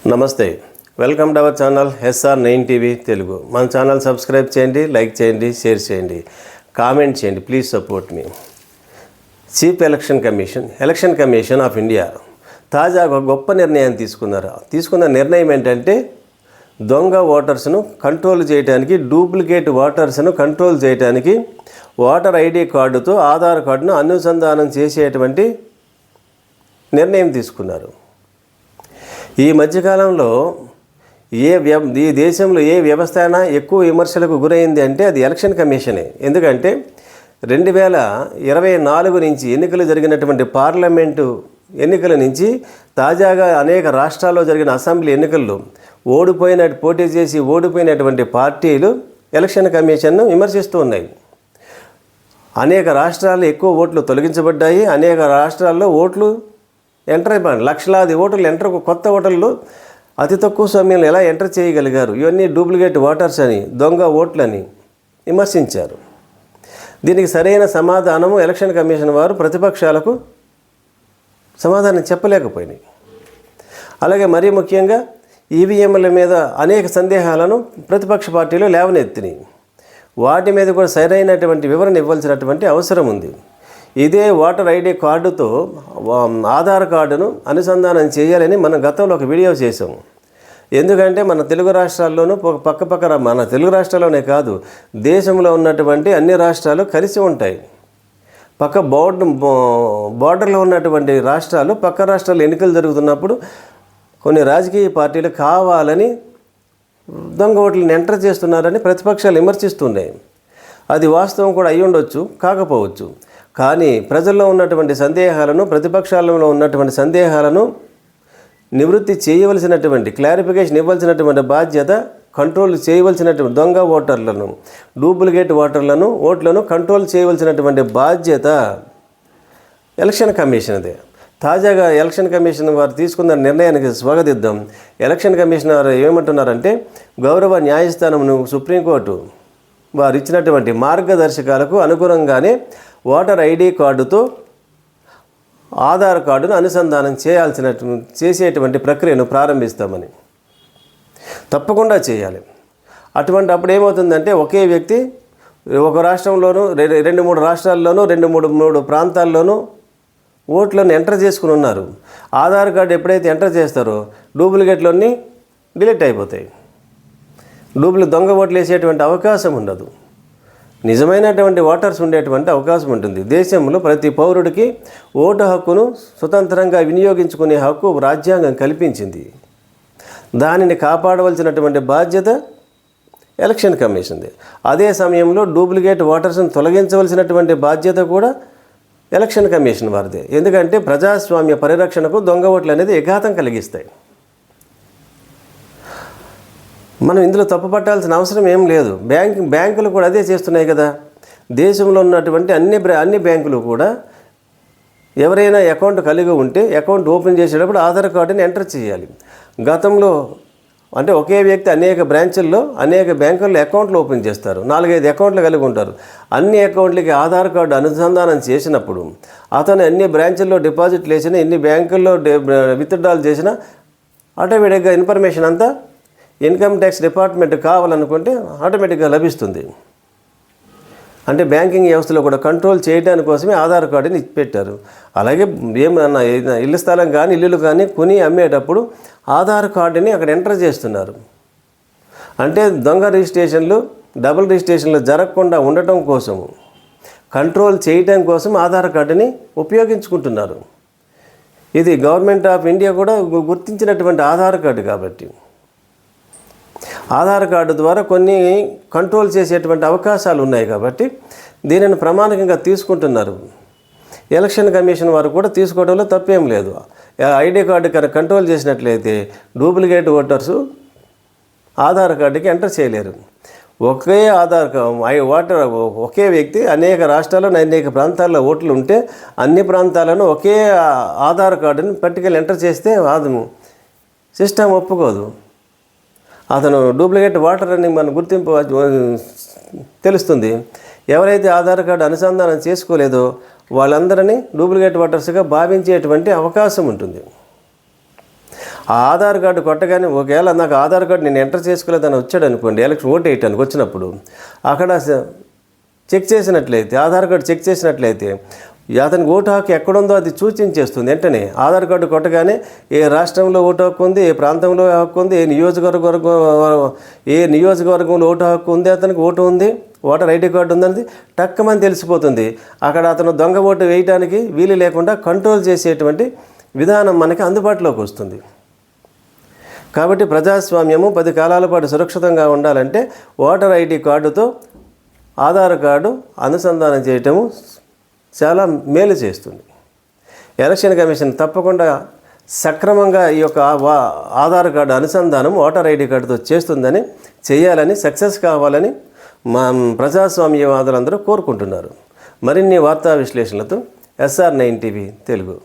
నమస్తే, welcome to our channel SR9 TV Telugu. మన channel subscribe చేయండి, లైక్ చేయండి, షేర్ చేయండి, కామెంట్ చేయండి. Please support me. Chief election commission of India తాజాగా ఒక గొప్ప నిర్ణయాన్ని తీసుకున్న నిర్ణయం ఏంటంటే దొంగ ఓటర్స్ను కంట్రోల్ చేయడానికి, డూప్లికేట్ ఓటర్స్ను కంట్రోల్ చేయడానికి ఓటర్ ఐడి కార్డుతో ఆధార్ కార్డును అనుసంధానం చేసేటువంటి నిర్ణయం తీసుకున్నారు. ఈ మధ్యకాలంలో ఈ దేశంలో ఏ వ్యవస్థ అయినా ఎక్కువ విమర్శలకు గురైంది అంటే అది ఎలక్షన్ కమిషనే. ఎందుకంటే 2024 నుంచి ఎన్నికలు జరిగినటువంటి పార్లమెంటు ఎన్నికల నుంచి తాజాగా అనేక రాష్ట్రాల్లో జరిగిన అసెంబ్లీ ఎన్నికల్లో పోటీ చేసి ఓడిపోయినటువంటి పార్టీలు ఎలక్షన్ కమిషన్ను విమర్శిస్తూ ఉన్నాయి. అనేక రాష్ట్రాల్లో ఎక్కువ ఓట్లు తొలగించబడ్డాయి. అనేక రాష్ట్రాల్లో ఓట్లు ఎంటర్ అయిపోయాయి. లక్షలాది ఓటర్లు కొత్త ఓటర్లు అతి తక్కువ సమయంలో ఎలా ఎంటర్ చేయగలిగారు? ఇవన్నీ డూప్లికేట్ ఓటర్స్ అని, దొంగ ఓట్లని విమర్శించారు. దీనికి సరైన సమాధానము ఎలక్షన్ కమిషన్ వారు ప్రతిపక్షాలకు సమాధానం చెప్పలేకపోయినాయి. అలాగే మరీ ముఖ్యంగా ఈవీఎంల మీద అనేక సందేహాలను ప్రతిపక్ష పార్టీలు లేవనెత్తినాయి. వాటి మీద కూడా సరైనటువంటి వివరణ ఇవ్వాల్సినటువంటి అవసరం ఉంది. ఇదే ఓటర్ ఐడి కార్డుతో ఆధార్ కార్డును అనుసంధానం చేయాలని మనం గతంలో ఒక వీడియో చేసాము. ఎందుకంటే మన తెలుగు రాష్ట్రాల్లోనూ మన తెలుగు రాష్ట్రాల్లోనే కాదు, దేశంలో ఉన్నటువంటి అన్ని రాష్ట్రాలు కలిసి ఉంటాయి. బోర్డర్లో ఉన్నటువంటి రాష్ట్రాలు, పక్క రాష్ట్రాల్లో ఎన్నికలు జరుగుతున్నప్పుడు కొన్ని రాజకీయ పార్టీలు కావాలని దొంగ ఓట్లను ఎంటర్ చేస్తున్నారని ప్రతిపక్షాలు విమర్శిస్తున్నాయి. అది వాస్తవం కూడా అయి ఉండొచ్చు, కాకపోవచ్చు. కానీ ప్రజల్లో ఉన్నటువంటి సందేహాలను, ప్రతిపక్షాలలో ఉన్నటువంటి సందేహాలను నివృత్తి చేయవలసినటువంటి, క్లారిఫికేషన్ ఇవ్వాల్సినటువంటి బాధ్యత, కంట్రోల్ చేయవలసినటువంటి దొంగ ఓటర్లను, డూప్లికేట్ ఓట్లను కంట్రోల్ చేయవలసినటువంటి బాధ్యత ఎలక్షన్ కమిషన్దే. తాజాగా ఎలక్షన్ కమిషన్ వారు తీసుకున్న నిర్ణయానికి స్వాగతిద్దాం. ఎలక్షన్ కమిషన్ వారు ఏమంటున్నారంటే, గౌరవ న్యాయస్థానమును సుప్రీంకోర్టు వారు ఇచ్చినటువంటి మార్గదర్శకాలకు అనుగుణంగానే ఓటర్ ఐడి కార్డుతో ఆధార్ కార్డును అనుసంధానం చేసేటువంటి ప్రక్రియను ప్రారంభిస్తామని. తప్పకుండా చేయాలి. అప్పుడు ఏమవుతుందంటే, ఒకే వ్యక్తి ఒక రాష్ట్రంలోనూ 2-3 రాష్ట్రాల్లోనూ 2-3 ప్రాంతాల్లోనూ ఓట్లను ఎంటర్ చేసుకుని ఉన్నారు. ఆధార్ కార్డు ఎప్పుడైతే ఎంటర్ చేస్తారో డూప్లికేట్లన్నీ డిలీట్ అయిపోతాయి. దొంగ ఓట్లు వేసేటువంటి అవకాశం ఉండదు. నిజమైనటువంటి ఓటర్స్ ఉండేటువంటి అవకాశం ఉంటుంది. దేశంలో ప్రతి పౌరుడికి ఓటు హక్కును స్వతంత్రంగా వినియోగించుకునే హక్కు రాజ్యాంగం కల్పించింది. దానిని కాపాడవలసినటువంటి బాధ్యత ఎలక్షన్ కమిషన్ది. అదే సమయంలో డూప్లికేట్ ఓటర్స్ని తొలగించవలసినటువంటి బాధ్యత కూడా ఎలక్షన్ కమిషన్ వారిదే. ఎందుకంటే ప్రజాస్వామ్య పరిరక్షణకు దొంగ ఓట్లు అనేది విఘాతం కలిగిస్తాయి. మనం ఇందులో తప్పు పట్టాల్సిన అవసరం ఏం లేదు. బ్యాంకులు కూడా అదే చేస్తున్నాయి కదా. దేశంలో ఉన్నటువంటి అన్ని బ్యాంకులు కూడా ఎవరైనా అకౌంట్ కలిగి ఉంటే అకౌంట్ ఓపెన్ చేసేటప్పుడు ఆధార్ కార్డుని ఎంటర్ చేయాలి. గతంలో అంటే ఒకే వ్యక్తి అనేక బ్రాంచుల్లో, అనేక బ్యాంకుల్లో అకౌంట్లు ఓపెన్ చేస్తారు. 4-5 అకౌంట్లు కలిగి ఉంటారు. అన్ని అకౌంట్లకి ఆధార్ కార్డు అనుసంధానం చేసినప్పుడు అతను అన్ని బ్రాంచుల్లో డిపాజిట్లు వేసినా, ఎన్ని బ్యాంకుల్లో విత్డ్రాల్ చేసినా ఆటోమేటిక్గా ఇన్ఫర్మేషన్ అంతా ఇన్కమ్ ట్యాక్స్ డిపార్ట్మెంట్ కావాలనుకుంటే ఆటోమేటిక్గా లభిస్తుంది. అంటే బ్యాంకింగ్ వ్యవస్థలో కూడా కంట్రోల్ చేయడానికి కోసమే ఆధార్ కార్డుని పెట్టారు. అలాగే ఏమన్నా ఇల్లు స్థలం కానీ ఇల్లులు కానీ కొని అమ్మేటప్పుడు ఆధార్ కార్డుని అక్కడ ఎంటర్ చేస్తున్నారు. అంటే దొంగ రిజిస్ట్రేషన్లు, డబుల్ రిజిస్ట్రేషన్లు జరగకుండా ఉండటం కోసము, కంట్రోల్ చేయటం కోసం ఆధార్ కార్డుని ఉపయోగించుకుంటున్నారు. ఇది గవర్నమెంట్ ఆఫ్ ఇండియా కూడా గుర్తించినటువంటి ఆధార్ కార్డు కాబట్టి ఆధార్ కార్డు ద్వారా కొన్ని కంట్రోల్ చేసేటువంటి అవకాశాలు ఉన్నాయి కాబట్టి దీనిని ప్రామాణికంగా తీసుకుంటున్నారు. ఎలక్షన్ కమిషన్ వారు కూడా తీసుకోవడంలో తప్పేం లేదు. ఐడి కార్డు కనుక కంట్రోల్ చేసినట్లయితే డూప్లికేట్ ఓటర్సు ఆధార్ కార్డుకి ఎంటర్ చేయలేరు. ఒకే వ్యక్తి అనేక రాష్ట్రాల్లో, అనేక ప్రాంతాల్లో ఓట్లు ఉంటే అన్ని ప్రాంతాలను ఒకే ఆధార్ కార్డుని పట్టుకెళ్ళి ఎంటర్ చేస్తే సిస్టమ్ ఒప్పుకోదు. అతను డూప్లికేట్ ఓటర్ అని మన గుర్తింపు తెలుస్తుంది. ఎవరైతే ఆధార్ కార్డు అనుసంధానం చేసుకోలేదో వాళ్ళందరినీ డూప్లికేట్ ఓటర్స్గా భావించేటువంటి అవకాశం ఉంటుంది. ఆ ఆధార్ కార్డు కొట్టగానే ఒకవేళ నాకు ఆధార్ కార్డు నేను ఎంటర్ చేసుకోలేదని వచ్చాడు అనుకోండి, ఎలక్షన్ ఓటు వేయటానికి వచ్చినప్పుడు అక్కడ చెక్ చేసినట్లయితే, ఆధార్ కార్డు చెక్ చేసినట్లయితే అతనికి ఓటు హక్కు ఎక్కడుందో అది సూచించేస్తుంది వెంటనే. ఆధార్ కార్డు కొట్టగానే ఏ రాష్ట్రంలో ఓటు హక్కు ఉంది, ఏ ప్రాంతంలో హక్కు ఉంది, ఏ నియోజకవర్గంలో ఓటు హక్కు ఉంది, అతనికి ఓటు ఉంది, ఓటర్ ఐడి కార్డు ఉందనేది టక్కమని తెలిసిపోతుంది. అక్కడ అతను దొంగ ఓటు వేయడానికి వీలు లేకుండా కంట్రోల్ చేసేటువంటి విధానం మనకి అందుబాటులోకి వస్తుంది. కాబట్టి ప్రజాస్వామ్యము 10 కాలాల పాటు సురక్షితంగా ఉండాలంటే ఓటర్ ఐడి కార్డుతో ఆధార్ కార్డు అనుసంధానం చేయటము చాలా మేలు చేస్తుంది. ఎలక్షన్ కమిషన్ తప్పకుండా సక్రమంగా ఈ యొక్క ఆధార్ కార్డు అనుసంధానం ఓటర్ ఐడి కార్డుతో చేయాలని సక్సెస్ కావాలని మా ప్రజాస్వామ్యవాదులందరూ కోరుకుంటున్నారు. మరిన్ని వార్తా విశ్లేషణలతో SR9 TV తెలుగు.